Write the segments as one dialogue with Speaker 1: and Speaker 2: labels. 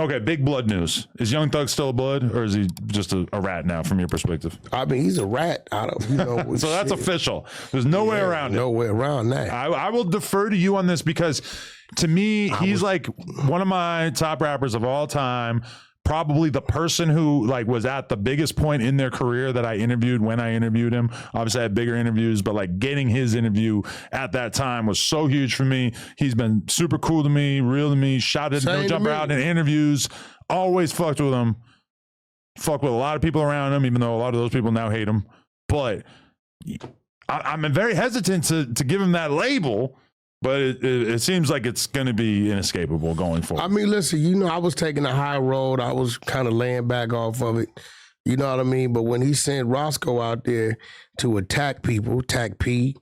Speaker 1: Okay, big blood news. Is Young Thug still a blood, or is he just a rat now from your perspective?
Speaker 2: I mean, he's a rat. I don't,
Speaker 1: So that's official. There's no way around it.
Speaker 2: No way around that.
Speaker 1: I will defer to you on this because to me, he's like one of my top rappers of all time. Probably the person who like was at the biggest point in their career that I interviewed when I interviewed him. Obviously I had bigger interviews, but like getting his interview at that time was so huge for me. He's been super cool to me, real to me, shouted, no jumper out in interviews, always fucked with him. Fucked with a lot of people around him, even though a lot of those people now hate him. But I'm very hesitant to give him that label. But it seems like it's going to be inescapable going forward.
Speaker 2: I mean, listen, I was taking a high road. I was kind of laying back off of it. You know what I mean? But when he sent Roscoe out there to attack people, attack P,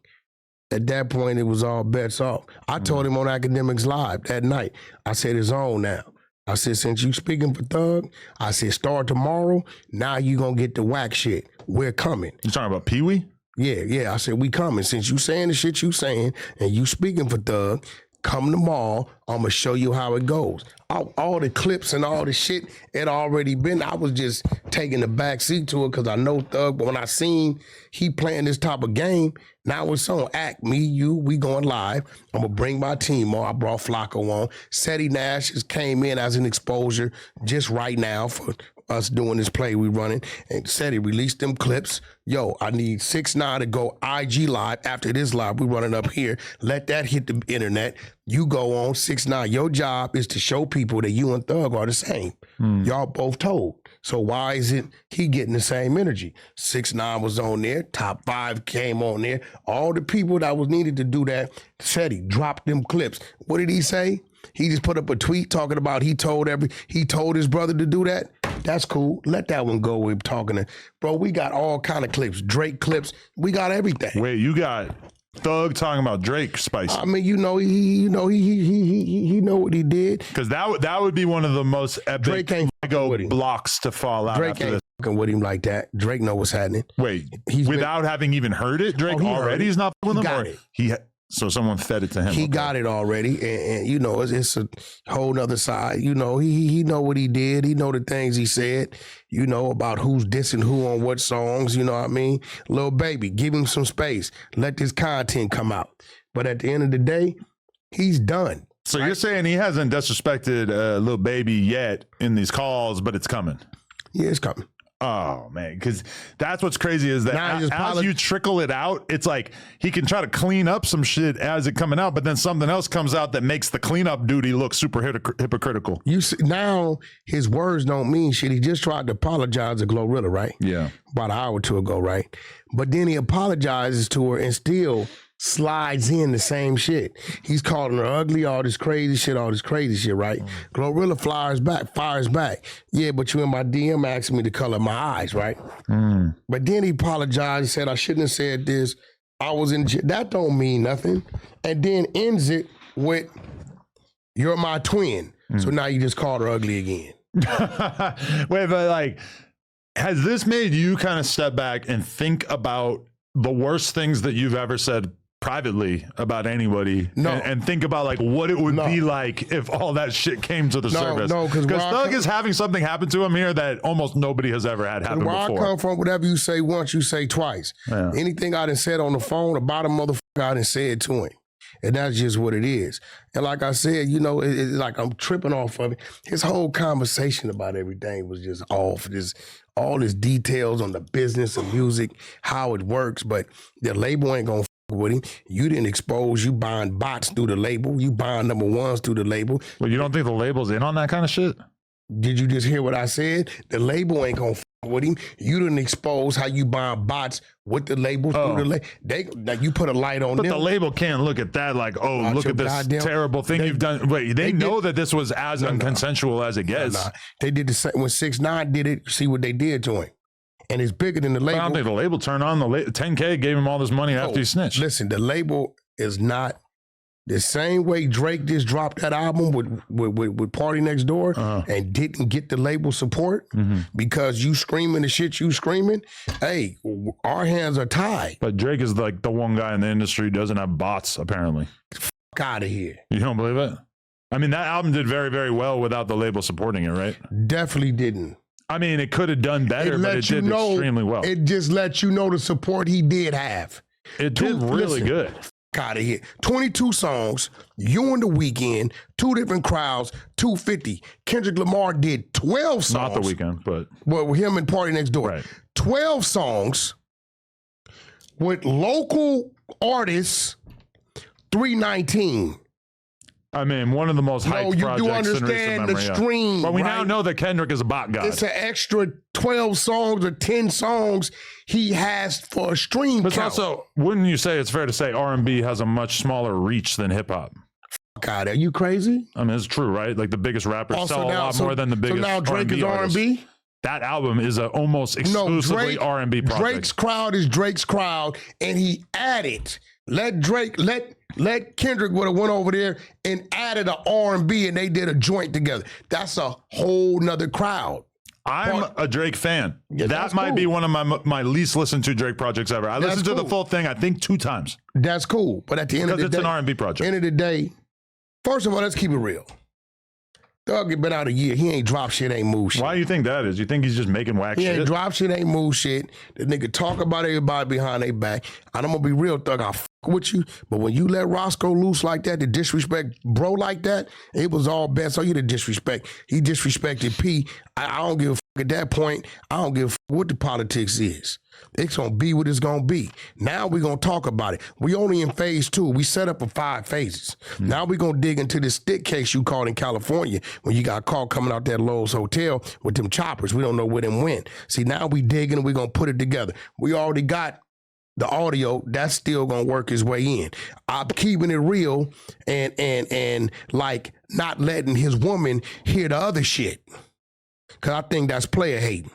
Speaker 2: at that point, it was all bets off. I told him on Academics Live that night, I said, it's on now. I said, since you speaking for Thug, I said, start tomorrow. Now you going to get the Wack shit. We're coming.
Speaker 1: You talking about Pee-wee?
Speaker 2: Yeah. I said, we coming. Since you saying the shit you saying and you speaking for Thug, come tomorrow. I'm going to show you how it goes. All the clips and all the shit had already been. I was just taking the back seat to it because I know Thug. But when I seen he playing this type of game, now it's on. Act, me, you, we going live. I'm going to bring my team on. I brought Flacco on. Seti Nash just came in as an exposure just right now for us doing this play we running, and said he released them clips. Yo, I need 6ix9ine to go IG live after this live we running up here. Let that hit the internet. You go on 6ix9ine. Your job is to show people that you and Thug are the same. Y'all both told. So why isn't he getting the same energy? 6ix9ine was on there. Top 5 came on there. All the people that was needed to do that said he dropped them clips. What did he say? He just put up a tweet talking about he told his brother to do that. That's cool. Let that one go. We're talking to, bro. We got all kind of clips, Drake clips. We got everything.
Speaker 1: Wait, you got Thug talking about Drake spicy?
Speaker 2: I mean, he know what he did.
Speaker 1: Because that would be one of the most epic blocks to fall out.
Speaker 2: Drake ain't fucking with him like that. Drake know what's happening.
Speaker 1: Wait, without having even heard it, Drake already is not with him.
Speaker 2: Got it.
Speaker 1: So someone fed it to him.
Speaker 2: He got it already, and it's a whole nother side. He know what he did. He know the things he said. About who's dissing who on what songs. You know what I mean? Lil Baby, give him some space. Let this content come out. But at the end of the day, he's done.
Speaker 1: So you're saying he hasn't disrespected Lil Baby yet in these calls, but it's coming.
Speaker 2: Yeah, it's coming.
Speaker 1: Oh man, because that's what's crazy is that as you trickle it out, it's like he can try to clean up some shit as it coming out, but then something else comes out that makes the cleanup duty look super hypocritical.
Speaker 2: You see, now his words don't mean shit. He just tried to apologize to Glorilla, right?
Speaker 1: Yeah,
Speaker 2: about an hour or two ago, right? But then he apologizes to her and still slides in the same shit. He's calling her ugly, all this crazy shit, right? Glorilla fires back. Yeah, but you in my DM asking me the color of my eyes, right? But then he apologized, said, I shouldn't have said this. I was in that don't mean nothing. And then ends it with, you're my twin. So now you just called her ugly again.
Speaker 1: Wait, but like, has this made you kind of step back and think about the worst things that you've ever said privately about anybody?
Speaker 2: No.
Speaker 1: And think about like what it would be like if all that shit came to the surface.
Speaker 2: No, because
Speaker 1: Thug is having something happen to him here that almost nobody has ever had happen
Speaker 2: where
Speaker 1: before.
Speaker 2: I come from, whatever you say once, you say twice. Yeah. Anything I done said on the phone about a motherfucker, I done said to him. And that's just what it is. And like I said, it's like I'm tripping off of it. His whole conversation about everything was just off. All his details on the business of music, how it works, but the label ain't gonna with him. You didn't expose, you buying bots through the label, you buying number ones through the label.
Speaker 1: Well, you don't think the label's in on that kind of shit?
Speaker 2: Did you just hear what I said? The label ain't gonna with him. You didn't expose how you buying bots with the label through the label. You put a light on them.
Speaker 1: But the label can't look at that like, oh, look at this terrible thing you've done. Wait, they know that this was as unconsensual as it gets.
Speaker 2: They did the same when 6ix9ine did it. See what they did to him. And it's bigger than the label.
Speaker 1: I don't think the label turned on. The 10K gave him all this money after he snitched.
Speaker 2: Listen, the label is not the same way Drake just dropped that album with Party Next Door and didn't get the label support because you screaming the shit you screaming. Hey, our hands are tied.
Speaker 1: But Drake is like the one guy in the industry who doesn't have bots, apparently.
Speaker 2: Fuck out of here.
Speaker 1: You don't believe it? I mean, that album did very, very well without the label supporting it, right?
Speaker 2: Definitely didn't.
Speaker 1: I mean, it could have done better, but it did extremely well.
Speaker 2: It just lets you know the support he did have.
Speaker 1: It did really good.
Speaker 2: Out of here. 22 songs, you and The Weeknd, 2 different crowds, 250. Kendrick Lamar did 12 songs.
Speaker 1: Not The Weeknd, but.
Speaker 2: Well, him and Party Next Door.
Speaker 1: Right.
Speaker 2: 12 songs with local artists, 319.
Speaker 1: I mean, one of the most hyped projects in recent memory. You do understand the stream, But we now know that Kendrick is a bot god.
Speaker 2: It's an extra 12 songs or 10 songs he has for a stream
Speaker 1: But
Speaker 2: count.
Speaker 1: also, wouldn't you say it's fair to say R&B has a much smaller reach than hip-hop?
Speaker 2: God, are you crazy?
Speaker 1: I mean, it's true, right? Like the biggest rappers sell a lot more than the biggest
Speaker 2: So now Drake
Speaker 1: R&B
Speaker 2: is R&B?
Speaker 1: That album is a almost exclusively R&B project.
Speaker 2: Drake's crowd is Drake's crowd, and he added. Let Kendrick would have went over there and added an R&B, and they did a joint together. That's a whole nother crowd.
Speaker 1: I'm a Drake fan.
Speaker 2: Yeah,
Speaker 1: that might be one of my least listened to Drake projects ever. I listened to the full thing, I think 2 times.
Speaker 2: That's cool. But at the end of the day,
Speaker 1: because it's an R&B project.
Speaker 2: End of the day, first of all, let's keep it real. Thug has been out a year. He ain't drop shit, ain't move shit.
Speaker 1: Why do you think that is? You think he's just making whack shit?
Speaker 2: He ain't drop shit, ain't move shit. The nigga talk about everybody behind their back. And I'm gonna be real, Thug, I'll fuck with you. But when you let Roscoe loose like that, to disrespect bro like that, it was all bad. So you the disrespect. He disrespected P. I don't give a fuck at that point. I don't give a fuck what the politics is. It's gonna be what it's gonna be. Now we're gonna talk about it. We only in phase 2. We set up for 5 phases. Now we're gonna dig into this stick case you caught in California when you got caught coming out that Lowe's hotel with them choppers. We don't know where them went. See, now we digging and we're gonna put it together. We already got the audio, that's still gonna work its way in. I'm keeping it real and like not letting his woman hear the other shit. Cause I think that's player hating.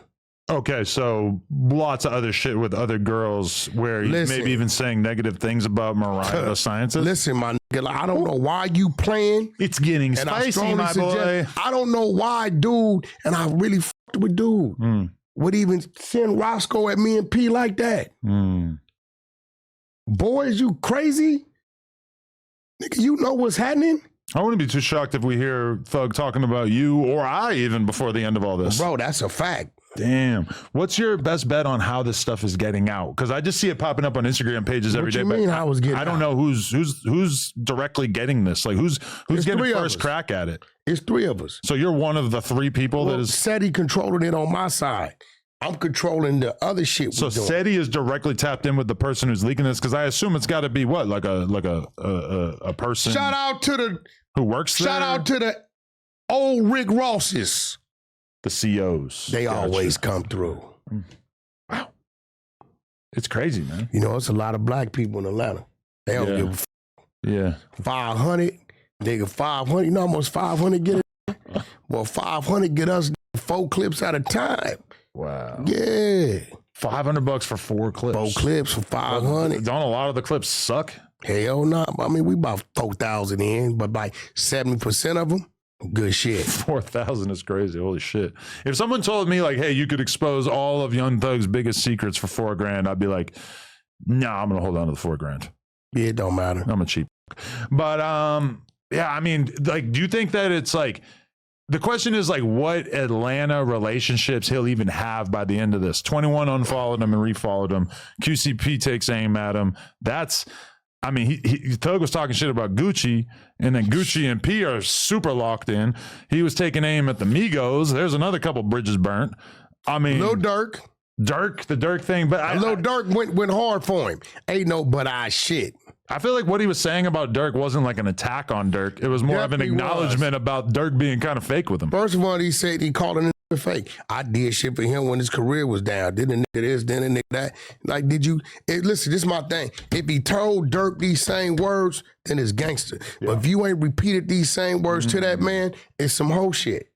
Speaker 1: Okay, so lots of other shit with other girls where he's maybe even saying negative things about Mariah the Scientist.
Speaker 2: Listen, my nigga, I don't know why you playing.
Speaker 1: It's getting spicy, my boy.
Speaker 2: I don't know why, dude, and I really fucked with dude. Would even send Roscoe at me and P like that. Boys, you crazy? Nigga, you know what's happening?
Speaker 1: I wouldn't be too shocked if we hear Thug talking about you or I even before the end of all this.
Speaker 2: Bro, that's a fact.
Speaker 1: Damn. What's your best bet on how this stuff is getting out? Because I just see it popping up on Instagram pages every day.
Speaker 2: What you mean how it's getting out?
Speaker 1: I don't know who's directly getting this. Like who's getting first crack at it?
Speaker 2: It's 3 of us.
Speaker 1: So you're one of the 3 people that is
Speaker 2: SETI controlling it on my side. I'm controlling the other shit.
Speaker 1: So SETI is directly tapped in with the person who's leaking this because I assume it's got to be what, like a person.
Speaker 2: Shout out to the
Speaker 1: who works there.
Speaker 2: Shout out to the old Rick Rosses.
Speaker 1: The COs.
Speaker 2: They always come through.
Speaker 1: Wow. It's crazy, man.
Speaker 2: You know, it's a lot of black people in Atlanta. They don't give a f.
Speaker 1: Yeah.
Speaker 2: 500, nigga, 500. You know how much 500 get it? Well, 500 get us 4 clips at a time.
Speaker 1: Wow.
Speaker 2: Yeah.
Speaker 1: $500 for 4 clips.
Speaker 2: 4 clips for 500.
Speaker 1: Don't a lot of the clips suck?
Speaker 2: Hell no. I mean, we about 4,000 in, but like 70% of them, good shit.
Speaker 1: 4,000 is crazy. Holy shit. If someone told me like, hey, you could expose all of Young Thug's biggest secrets for $4,000, I'd be like, I'm going to hold on to the $4,000.
Speaker 2: Yeah, it don't matter.
Speaker 1: I'm a cheap. But yeah, I mean, like, do you think that it's like, the question is like what Atlanta relationships he'll even have by the end of this? 21 unfollowed him and refollowed him. QCP takes aim at him. That's, I mean, Thug was talking shit about Gucci, and then Gucci and P are super locked in. He was taking aim at the Migos. There's another couple bridges burnt. I mean,
Speaker 2: Lil Durk,
Speaker 1: the Durk thing, but
Speaker 2: Lil Durk went hard for him. Ain't no but I shit.
Speaker 1: I feel like what he was saying about Durk wasn't like an attack on Durk. It was more of an acknowledgement about Durk being kind of fake with him.
Speaker 2: First of all, he said he called a nigga fake. I did shit for him when his career was down. Did a nigga this, then a nigga that. Like, did you? Listen, this is my thing. If he told Durk these same words, then it's gangster. Yeah. But if you ain't repeated these same words to that man, it's some whole shit.